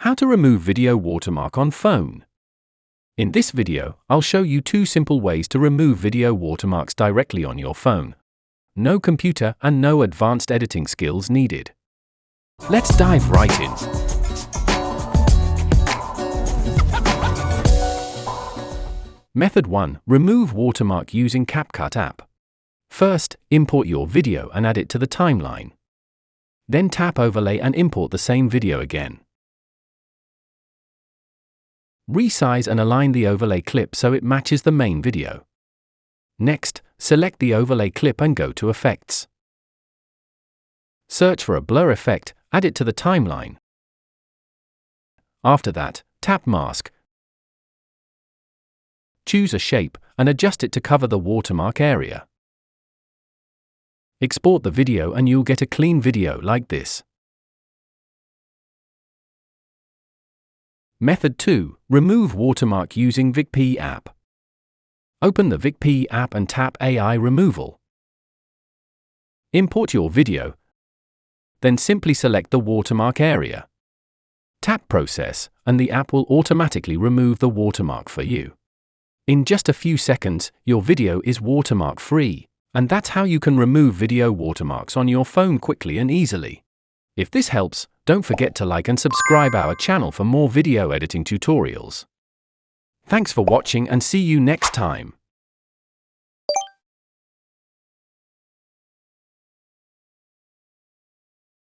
How to remove video watermark on phone. In this video, I'll show you 2 simple ways to remove video watermarks directly on your phone. No computer and no advanced editing skills needed. Let's dive right in. Method 1. Remove watermark using CapCut app. First, import your video and add it to the timeline. Then tap Overlay and import the same video again. Resize and align the overlay clip so it matches the main video. Next, select the overlay clip and go to Effects. Search for a blur effect, add it to the timeline. After that, tap Mask. Choose a shape and adjust it to cover the watermark area. Export the video and you'll get a clean video like this. Method 2. Remove watermark using VikPea app. Open the VikPea app and tap AI Removal. Import your video, then simply select the watermark area. Tap Process, and the app will automatically remove the watermark for you. In just a few seconds, your video is watermark-free, and that's how you can remove video watermarks on your phone quickly and easily. If this helps, don't forget to like and subscribe our channel for more video editing tutorials. Thanks for watching and see you next time.